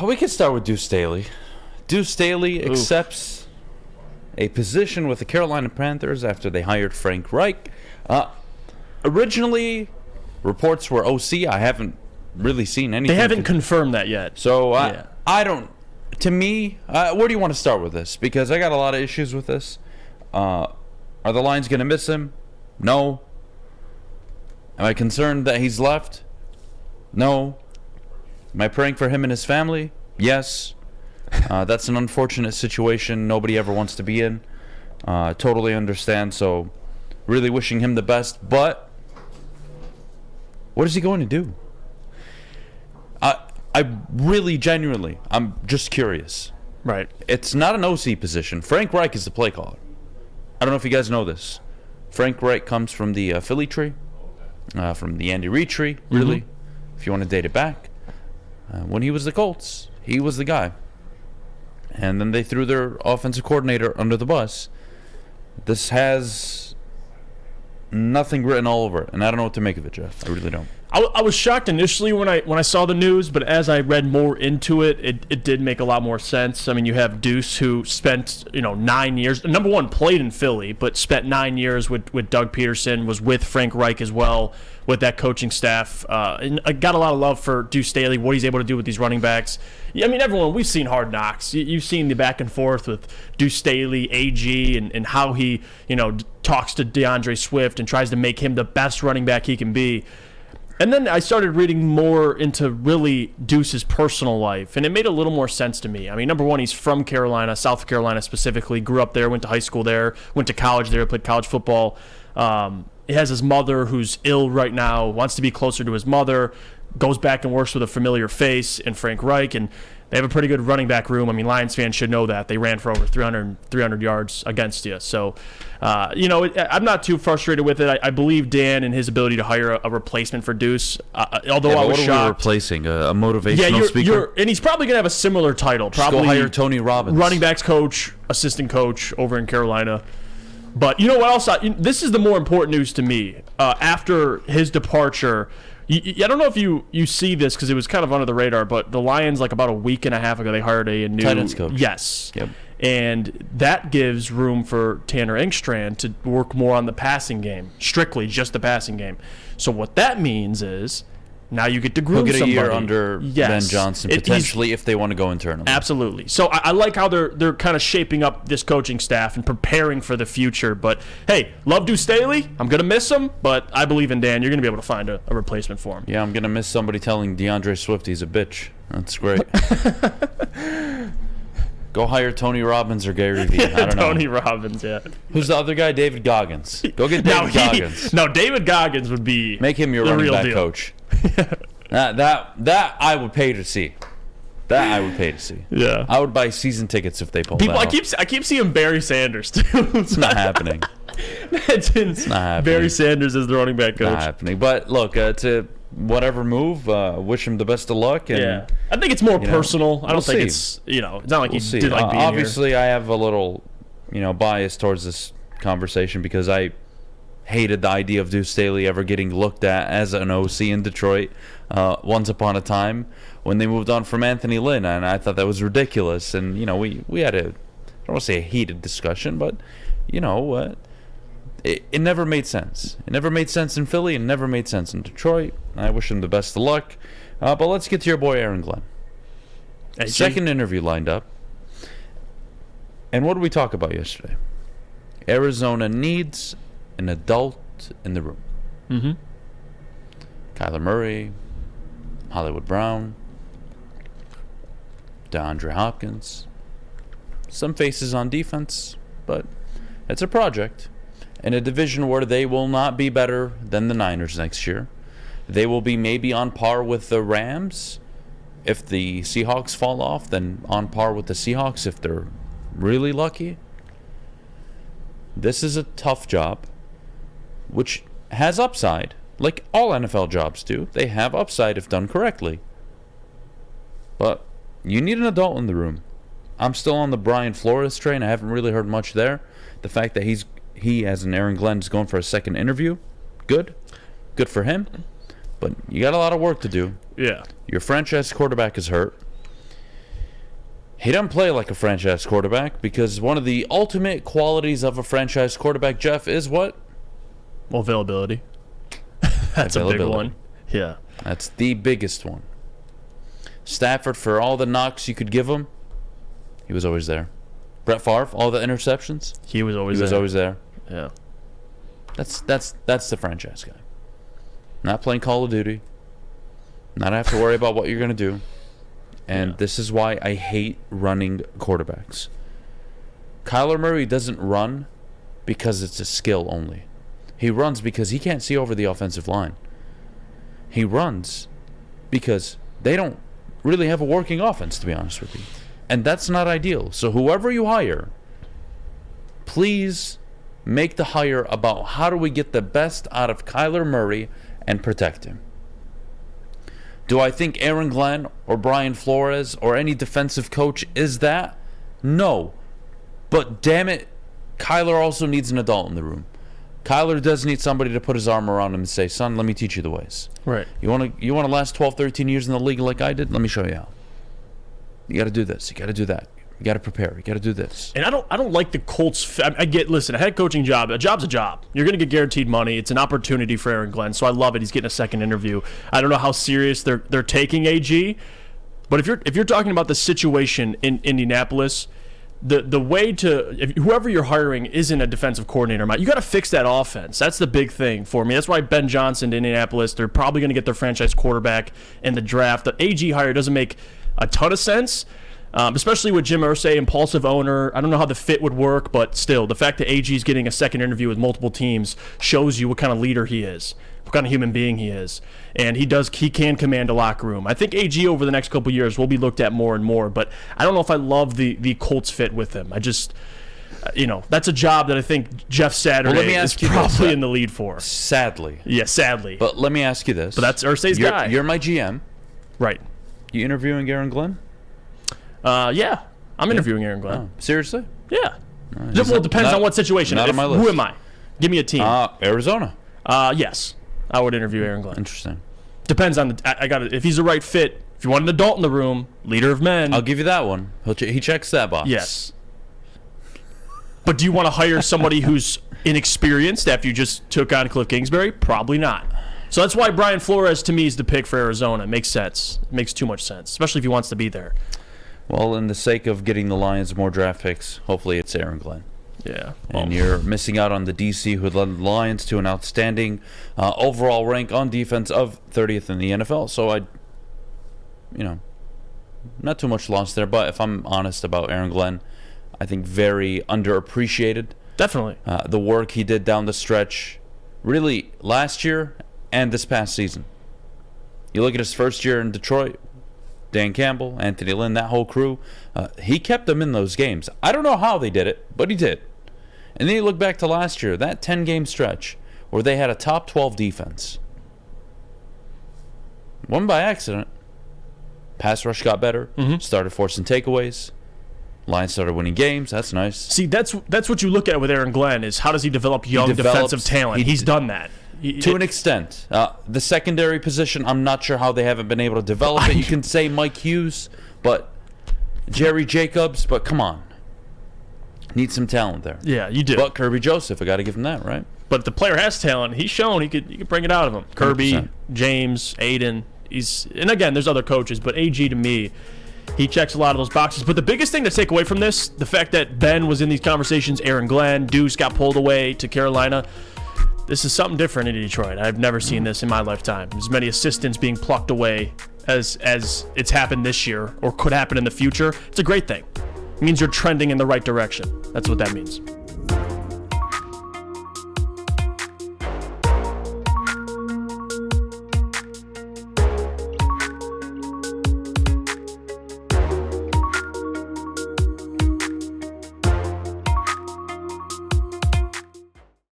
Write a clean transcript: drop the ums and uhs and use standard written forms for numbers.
We can start with Deuce Staley. Deuce Staley accepts a position with the Carolina Panthers after they hired Frank Reich. Originally, reports were OC. I haven't really seen anything. They haven't confirmed that yet. So I don't. To me, where do you want to start with this? Because I got a lot of issues with this. Are the Lions going to miss him? No. Am I concerned that he's left? No. Am I praying for him and his family? Yes. That's an unfortunate situation nobody ever wants to be in. Totally understand. So, really wishing him the best. But what is he going to do? I really, genuinely, I'm just curious. Right. It's not an OC position. Frank Reich is the play caller. I don't know if you guys know this. Frank Reich comes from the Philly tree, from the Andy Reid tree, really, if you want to date it back. When he was the Colts, he was the guy. And then they threw their offensive coordinator under the bus. This has nothing written all over it, and I don't know what to make of it, Jeff. I really don't. I was shocked initially when I saw the news, but as I read more into it, it did make a lot more sense. I mean, you have Deuce, who spent 9 years. Number one, played in Philly, but spent 9 years with Doug Peterson. Was with Frank Reich as well with that coaching staff. And I got a lot of love for Deuce Staley, what he's able to do with these running backs. I mean, everyone, we've seen Hard Knocks. You've seen the back and forth with Deuce Staley, AG, and how he talks to DeAndre Swift and tries to make him the best running back he can be. And then I started reading more into really Deuce's personal life, and it made a little more sense to me. I mean, number one, he's from Carolina, South Carolina specifically, grew up there, went to high school there, went to college there, played college football. He has his mother who's ill right now, wants to be closer to his mother, goes back and works with a familiar face in Frank Reich, and they have a pretty good running back room. I mean, Lions fans should know that. They ran for over 300 yards against you. So, I'm not too frustrated with it. I believe Dan and his ability to hire a replacement for Deuce. Although I was shocked. What are we replacing? A motivational speaker? And he's probably going to have a similar title. Probably go hire Tony Robbins. Running backs coach, assistant coach over in Carolina. But you know what else? This is the more important news to me. After his departure, I don't know if you see this because it was kind of under the radar, but the Lions, like about a week and a half ago, they hired a new tight ends coach. Yes. Yep. And that gives room for Tanner Engstrand to work more on the passing game, strictly just the passing game. So what that means is now you get to groom somebody. He'll get a year under Ben Johnson, potentially, if they want to go internally. Absolutely. So I like how they're kind of shaping up this coaching staff and preparing for the future. But, hey, love Deuce Staley. I'm going to miss him, but I believe in Dan. You're going to be able to find a replacement for him. Yeah, I'm going to miss somebody telling DeAndre Swift he's a bitch. That's great. Go hire Tony Robbins or Gary Vee. I don't know. Tony Robbins, yeah. Who's the other guy? David Goggins. Go get David Goggins. No, David Goggins would be make him your running back coach. That I would pay to see. That I would pay to see. Yeah. I would buy season tickets if they pull that off. I keep seeing Barry Sanders too. It's not happening. It's not happening. Barry Sanders is the running back coach. Not happening. But look, to whatever move, wish him the best of luck. And, yeah. I think it's more personal. I don't think it's it's not like he did like being obviously here. I have a little bias towards this conversation because I hated the idea of Deuce Staley ever getting looked at as an OC in Detroit once upon a time when they moved on from Anthony Lynn, and I thought that was ridiculous. And we had I don't want to say a heated discussion, but it never made sense. It never made sense in Philly, and never made sense in Detroit. I wish him the best of luck. But let's get to your boy Aaron Glenn. Hey, second interview lined up. And what did we talk about yesterday? Arizona needs an adult in the room. Mm-hmm. Kyler Murray, Hollywood Brown, DeAndre Hopkins. Some faces on defense, but it's a project. In a division where they will not be better than the Niners next year. They will be maybe on par with the Rams. If the Seahawks fall off, then on par with the Seahawks if they're really lucky. This is a tough job, which has upside, like all NFL jobs do. They have upside if done correctly. But you need an adult in the room. I'm still on the Brian Flores train. I haven't really heard much there. The fact that he, as an Aaron Glenn, is going for a second interview, good for him. But you got a lot of work to do. Yeah. Your franchise quarterback is hurt. He doesn't play like a franchise quarterback because one of the ultimate qualities of a franchise quarterback, Jeff, is what? Well, availability. That's a big one. Yeah. That's the biggest one. Stafford, for all the knocks you could give him, he was always there. Brett Favre, all the interceptions, he was always there. Yeah. That's the franchise guy. Not playing Call of Duty. Not have to worry about what you're going to do. And this is why I hate running quarterbacks. Kyler Murray doesn't run because it's a skill only. He runs because he can't see over the offensive line. He runs because they don't really have a working offense, to be honest with you. And that's not ideal. So whoever you hire, please make the hire about how do we get the best out of Kyler Murray and protect him. Do I think Aaron Glenn or Brian Flores or any defensive coach is that? No. But damn it, Kyler also needs an adult in the room. Kyler does need somebody to put his arm around him and say, son, let me teach you the ways. Right. You want to last 12, 13 years in the league like I did? Let me show you how. You got to do this. You got to do that. You got to prepare. You got to do this. And I don't like the Colts. Listen, a head coaching job, a job's a job. You're going to get guaranteed money. It's an opportunity for Aaron Glenn, so I love it. He's getting a second interview. I don't know how serious they're taking AG, but if you're talking about the situation in Indianapolis, the way to whoever you're hiring isn't a defensive coordinator. You got to fix that offense. That's the big thing for me. That's why Ben Johnson to Indianapolis. They're probably going to get their franchise quarterback in the draft. The AG hire doesn't make a ton of sense. Especially with Jim Irsay, impulsive owner. I don't know how the fit would work, but still, the fact that AG is getting a second interview with multiple teams shows you what kind of leader he is, what kind of human being he is. And he can command a locker room. I think AG over the next couple of years will be looked at more and more, but I don't know if I love the Colts fit with him. I just, that's a job that I think Jeff Saturday is probably in the lead for. Sadly. Yeah, sadly. But let me ask you this. But that's Irsay's guy. You're my GM. Right. You interviewing Aaron Glenn? Yeah, I'm interviewing Aaron Glenn. Oh, seriously? Yeah. Well, it depends on what situation. Not on my list. Who am I? Give me a team. Arizona. Yes, I would interview Aaron Glenn. Interesting. Depends on I got it. If he's the right fit. If you want an adult in the room, leader of men. I'll give you that one. He checks that box. Yes. But do you want to hire somebody who's inexperienced after you just took on Cliff Kingsbury? Probably not. So that's why Brian Flores to me is the pick for Arizona. It makes sense. It makes too much sense, especially if he wants to be there. Well, in the sake of getting the Lions more draft picks, hopefully it's Aaron Glenn. Yeah. And you're missing out on the DC who led the Lions to an outstanding overall rank on defense of 30th in the NFL. So not too much loss there. But if I'm honest about Aaron Glenn, I think very underappreciated. Definitely. The work he did down the stretch, really last year and this past season. You look at his first year in Detroit, Dan Campbell, Anthony Lynn, that whole crew, he kept them in those games. I don't know how they did it, but he did. And then you look back to last year, that 10-game stretch where they had a top 12 defense. Won by accident. Pass rush got better, started forcing takeaways. Lions started winning games. That's nice. See, that's what you look at with Aaron Glenn is how does he develop young defensive talent? He's done that. To an extent. The secondary position, I'm not sure how they haven't been able to develop it. You can say Mike Hughes, but Jerry Jacobs, but come on. Need some talent there. Yeah, you do. But Kirby Joseph, I got to give him that, right? But if the player has talent, he's shown he could bring it out of him. Kirby, 100%. James, Aiden. And again, there's other coaches, but AG to me, he checks a lot of those boxes. But the biggest thing to take away from this, the fact that Ben was in these conversations, Aaron Glenn, Deuce got pulled away to Carolina. This is something different in Detroit. I've never seen this in my lifetime. As many assistants being plucked away as it's happened this year or could happen in the future. It's a great thing. It means you're trending in the right direction. That's what that means.